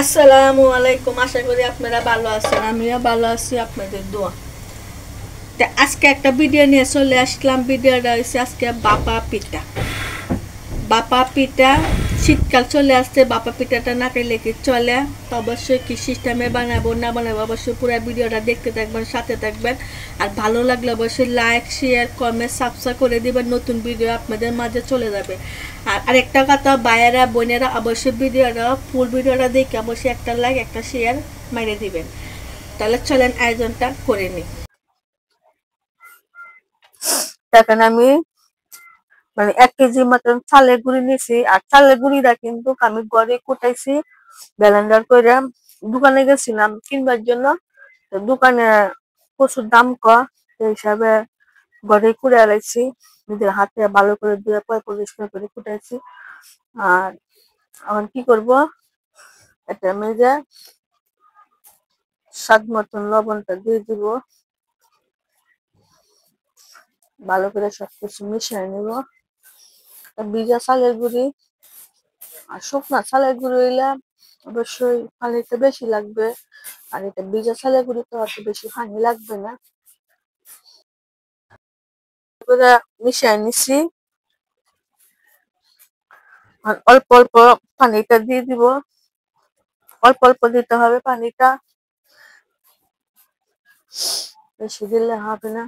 আসসালামু আলাইকুম। আশা করি আপনারা ভালো আছেন, আমিও ভালো আছি আপনাদের দোয়া। তা আজকে একটা ভিডিও নিয়ে চলে আসলাম। ভিডিওটা হচ্ছে আজকে বাপা পিঠা। বাপা পিঠা শীতকাল চলে আসছে, বাপা পিঠাটা না খেলে কি চলে? তো অবশ্যই কি সিস্টেমে বানাবো না বানাবো অবশ্যই পুরো ভিডিওটা দেখতে থাকবেন, সাথে থাকবেন। আর ভালো লাগলে অবশ্যই লাইক শেয়ার কমেন্ট সাবস্ক্রাইব করে দিবেন, নতুন ভিডিও আপনাদের মাঝে চলে যাবে। আর আরেকটা কথা, ভাইয়েরা বোনেরা অবশ্যই ভিডিওটা ফুল ভিডিওটা দেখে অবশ্যই একটা লাইক একটা শেয়ার মেরে দিবেন। তাহলে চলেন আয়োজনটা করে নিই। দেখেন আমি 1 কেজি মতন চালের গুঁড়ি নিয়েছি। আর চালের গুঁড়িটা কিন্তু আমি ঘরে কুটাইছি ব্লেন্ডার করে। দোকানে গেছিলাম কিনবার জন্য, তো দোকানে প্রচুর দাম কম, সেই হিসাবে ঘরে কুড়ে আলাইছি। নিজের হাতে ভালো করে ধুয়ে পরিষ্কার করে কুটাইছি। আর এখন কি করব, এটা মেজে স্বাদ মতন লবণটা দিয়ে দিব, ভালো করে সবকিছু মিশিয়ে নিব। ভিজা চালের গুঁড়ি আর শুকনা চালের গুঁড়ি হইলে অবশ্যই পানিটা বেশি লাগবে, আর এটা ভিজা চালের গুঁড়ি তো অত বেশি পানি লাগবে না। করে মিশিয়ে নিছি। আর অল্প অল্প পানিটা দিয়ে দিব, অল্প অল্প দিতে হবে পানিটা, বেশি দিলে হবে না।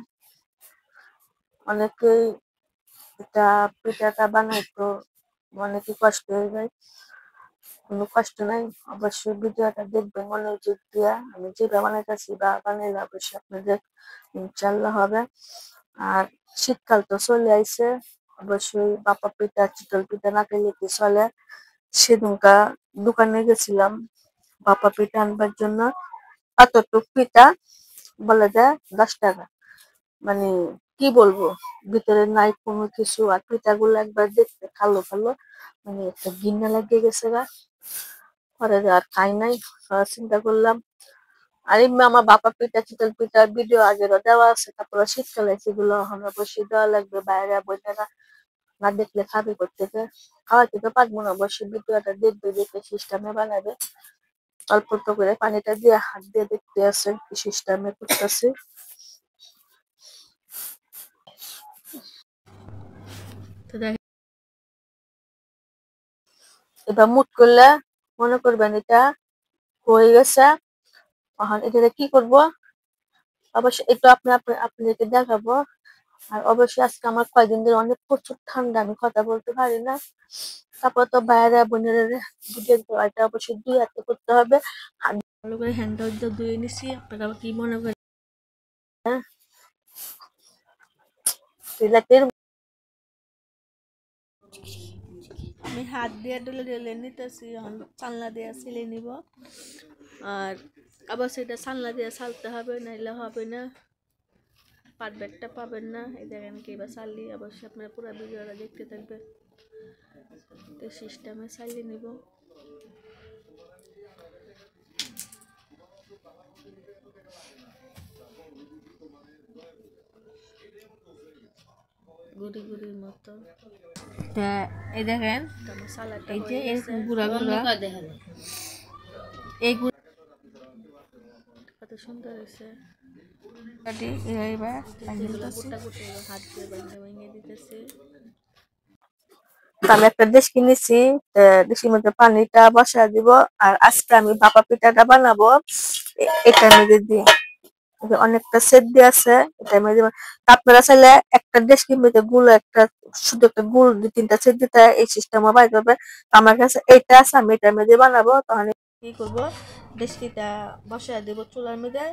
অনেকেই এটা পিঠাটা বানাইতো অনেকে কষ্ট হয়ে যায়, কোনো কষ্ট নাই। অবশ্যই ভিডিওটা দেখবেন মনোযোগ দিয়া, আমি যেটা বানাইতেছি বা বানাইলে অবশ্যই আপনাদের ইনশাল্লাহ হবে। আর শীতকাল তো চলে আইছে, অবশ্যই বাপা পিঠা চিতল পিঠা না খেলে কি চলে? সেদিনকা দোকানে গেছিলাম বাপা পিঠা আনবার জন্য। এতটুক পিঠা বলে দেয় 10 টাকা। মানে কি বলবো, ভিতরে নাই কোনো কিছু। আর পিঠাগুলো একবার দেখতে কালো কালো, মানে একটা ঘৃণা লাগিয়ে গেছে গা। পরে আর খাই নাই। চিন্তা করলাম আর এমনি আমার বাপা পিঠা চিতল পিঠার ভিডিও আগেরও দেওয়া আছে, তারপরে শীতকালে সেগুলো এখন অবশ্যই দেওয়া লাগবে। বাইরে বোনেরা না দেখলে খাবে করতেছে, খাওয়াতে তো পারবো না। অবশ্যই ভিডিওটা দেখবে, দেখে সিস্টেমে বানাবে। অল্প অল্প করে পানিটা দিয়ে হাত দিয়ে দেখতে আছে কি সিস্টেমে করতেছে। তো এবার মুট করলে মনে করবেন এটা হয়ে গেছে। এখন এটা কি করব, অবশ্যই এটা আপনাদেরকে দেখাবো। আর অবশ্যই আজকে আমার কয়েকদিন ধরে অনেক প্রচুর ঠান্ডা, আমি কথা বলতে পারি না। তারপর তো বাইরে বোনের বুঝে এটা অবশ্যই 2 হাতে করতে হবে। হাত ভালো করে হ্যান্ডটা ধুয়ে নিছি। আপনারা কি মনে করেন? সিলেটের আমি হাত দিয়ে ডলে ডলে নিতেছি, চালনা দিয়ে ছিলে নিব। আর আবার সেটা চালনা দিয়ে চালতে হবে, নাইলে হবে না, পারফেক্টটা পাবেন না। এই দেখেন কিবা চাললি, অবশ্যই আপনার পুরো ভিডিওটা দেখতে থাকবে। তো সিস্টেমে চালিয়ে নিব। গুড়ি গুড়ির মতো। তা এই দেখেন, এই যে এরকম গুঁড়া গুঁড়া, এই কত সুন্দর হয়েছে। হাত দিয়ে ভেঙে দিতেছি। আমি একটা দেশ কিনেছি, দেশের মধ্যে পানিটা বসা দিব। আর আজকে আমি ভাপা পিঠাটা বানাবো। এটার মধ্যে দিয়ে অনেকটা সেট দিয়ে আছে, এটার মধ্যে আপনারা চাইলে একটা দেশ কিনবে গুলো একটা শুধু একটা গুড় 2-3টা সেট দিতে, এই সিস্টেমও বাই করবে। আমার কাছে এইটা আছে, আমি এটার মধ্যে বানাবো। তখন কি করবো, দেশকিটা বসা দিব চুলার মধ্যে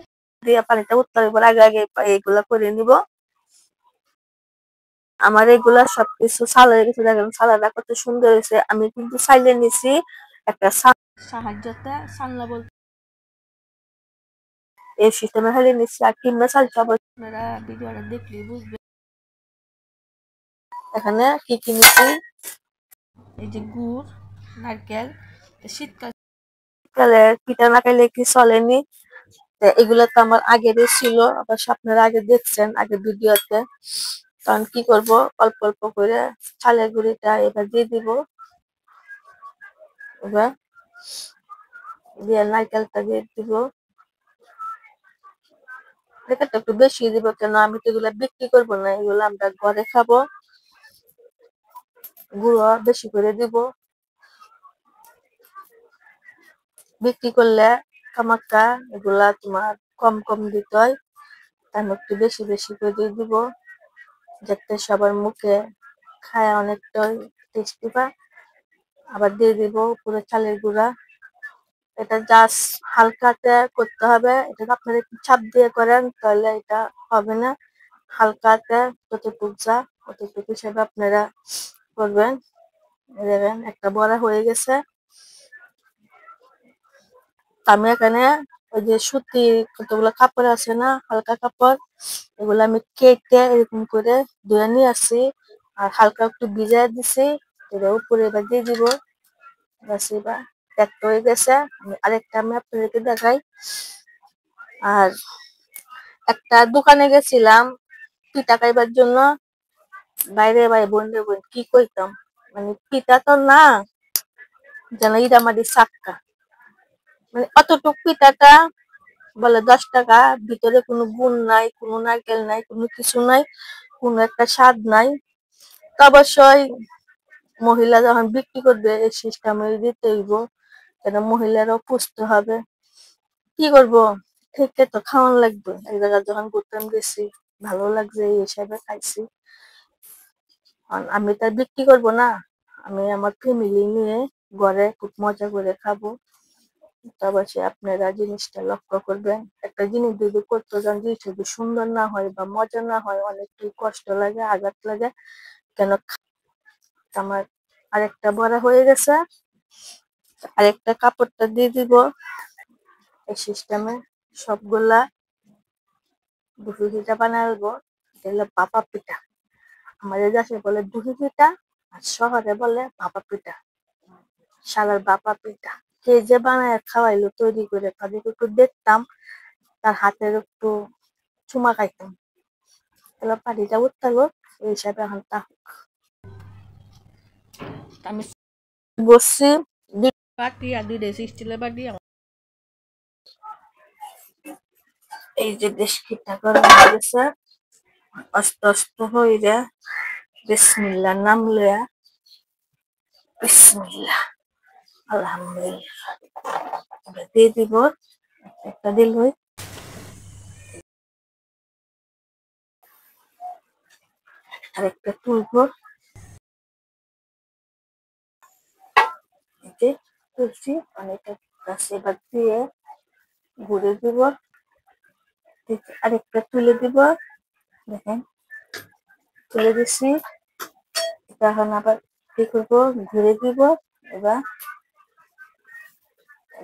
দিয়ে, পানিটা উত্তর আগে আগে এইগুলা করে নিব। আমার এগুলা সবকিছু সালাদ কিছু দেখেন, সালাদটা কত সুন্দর হয়েছে। আমি কিন্তু চাইলে নিছি একটা সাহায্যতে, সালনা বলতে এই সিস্টেমে হেলে নিচ্ছি। আর কিংবা চালতে হবে, আপনারা ভিডিওটা দেখলে বুঝবে। এখানে কি কি নিচ্ছি, এই যে গুড়, নারকেল। শীতকালে পিঠা না খাইলে কি চলেনি? এগুলো তো আমার আগেরই ছিল, অবশ্য আপনারা আগে দেখছেন আগে ভিডিওতে। তখন কি করব, অল্প অল্প করে চালের গুঁড়িটা এবার দিয়ে দিব। এবার দিয়ে নারকেলটা দিয়ে দিব। নারকেলটা একটু বেশি দিব, কেন আমি তো এগুলা বিক্রি করবো না, এগুলো আমরা ঘরে খাবো। গুঁড়ো বেশি করে দিব, বিক্রি করলে কামাক্কা এগুলা তোমার কম কম দিতে হয়, আমি একটু বেশি বেশি করে দিয়ে দিব, যাতে সবার মুখে খায় অনেকটা টেস্টি পায়। আবার দিয়ে দিব পুরো চালের গুঁড়া। এটা জাস্ট হালকাতে করতে হবে, এটা আপনারা একটু চাপ দিয়ে করেন তাহলে এটা হবে না। হালকাতে যতটুকু যা অতটুকু হিসেবে আপনারা করবেন। দেখেন একটা বড়া হয়ে গেছে। আমি এখানে ওই যে সুতি কতগুলো কাপড় আছে না, হালকা কাপড়, এগুলো আমি কেটে এরকম করে ধুয়ে নিয়ে আসি আর হালকা একটু ভিজাই দিছি। এটা উপরে এবার দিয়ে দিব। বাস এবার একটা হয়ে গেছে। আরেকটা আমি আপনাদেরকে দেখাই। আর একটা দোকানে গেছিলাম পিঠা খাইবার জন্য, বাইরে ভাই বোন রে বোন কি কইতাম, মানে পিঠা তো না, যেন ইরামাদি সাক্কা, মানে অতটুক পিঠাটা বলে 10 টাকা, ভিতরে কোনো গুণ নাই, কোনো নারকেল নাই, কোনো কিছু নাই, কোনো একটা স্বাদ নাই। তো অবশ্যই মহিলা যখন বিক্রি করবে এই সিস্টেমে দিতে হইব, কেন মহিলারাও পুষতে হবে। কি করবো, থেকে তো খাওয়ান লাগবে। এক জায়গায় যখন ঘুরতাম গেছি, ভালো লাগছে এই হিসাবে খাইছি। আমি তার বিক্রি করব না, আমি আমার ফ্যামিলি নিয়ে ঘরে খুব মজা করে খাবো। তো অবশ্যই আপনারা জিনিসটা লক্ষ্য করবেন। একটা জিনিস যদি করতে যান, জিনিস যদি সুন্দর না হয় বা মজা না হয়, অনেকটাই কষ্ট লাগে, আঘাত লাগে। কেন আমার আরেকটা বড়া হয়ে গেছে, আরেকটা কাপড়টা দিয়ে দিব। এই সিস্টেমে সবগুলা দুধি পিঠা বানাবো। এটা হলো ভাপা পিঠা। আমাদের দেশে বলে দুধি পিঠা, আর শহরে বলে ভাপা পিঠা, শালার ভাপা পিঠা। কে যে বানায় খাওয়াইলো তৈরি করে, তাদেরকে একটু দেখতাম, তার হাতের একটু চুমা খাইতাম। তাহলে পাটিটা উঠতালো, এই হিসাবে এখন তা আমি বসছি। বাটি আর দুই স্টিলের বাটি। এই যে দেশকিটা গরম হয়ে গেছে, আস্তে আস্তে হইরা বিসমিল্লাহ নাম লইয়া, বিসমিল্লাহ, আলহামদুলিল্লাহ দিয়ে দিব। একটা দিল হই, আরেকটা তুলবো। এই যে তুলছি, অনেকটা গাছে এবার দিয়ে ঘুরে দিব। আরেকটা তুলে দিব, দেখেন তুলে দিচ্ছি। এখন আবার কি করবো, ঘুরে দিব। এবার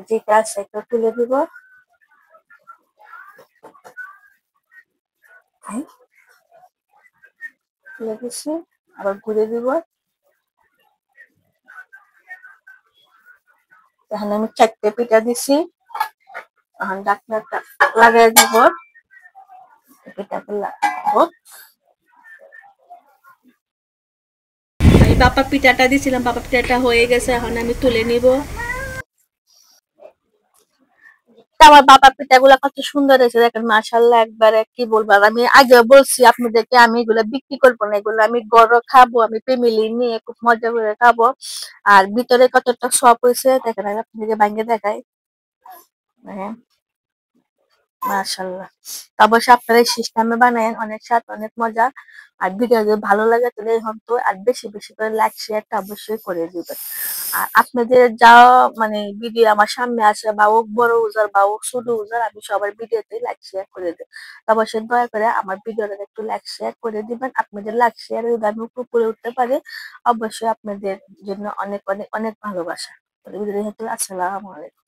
যেটা আছে একটা তুলে দিব। তুলে দিচ্ছি, আবার ঘুরে দিব। এখন আমি 4টে পিঠা দিছি, এখন ঢাকনাটা লাগাই দিব। পিঠাগুলা হোক। আমি বাপা পিঠাটা দিছিলাম, বাপা পিঠাটা হয়ে গেছে, এখন আমি তুলে নিব। আমার বাপা পিঠাগুলা কত সুন্দর হয়েছে দেখেন, মাশাআল্লাহ, একবারে কি বলবো। আর আমি আগে বলছি আপনাদেরকে, আমি এগুলা বিক্রি করবো না, এগুলো আমি গড় খাবো, আমি ফ্যামিলি নিয়ে খুব মজা করে খাবো। আর ভিতরে কতটা সফট হয়েছে দেখেন, আমি আপনাদেরকে ভাঙে দেখাই। হ্যাঁ, মাশাআল্লাহ। অবশ্যই আপনারা এই সিস্টেমে বানায়েন, অনেক স্বাদ, অনেক মজা। আর ভিডিও যদি ভালো লাগে তাহলে এখন তো আর বেশি বেশি করে লাইক শেয়ারটা অবশ্যই করে দিবেন। আর আপনাদের যা মানে ভিডিও আমার সামনে আসে, বা ও বড় উজার বা ও ছোট উজার, আমি সবার ভিডিওতে লাইক শেয়ার করে দিই। অবশ্যই দয়া করে আমার ভিডিওটা একটু লাইক শেয়ার করে দিবেন। আপনাদের লাইক শেয়ার যদি আমি উপরে উঠতে পারি, অবশ্যই আপনাদের জন্য অনেক অনেক অনেক ভালোবাসা। আসসালামু আলাইকুম।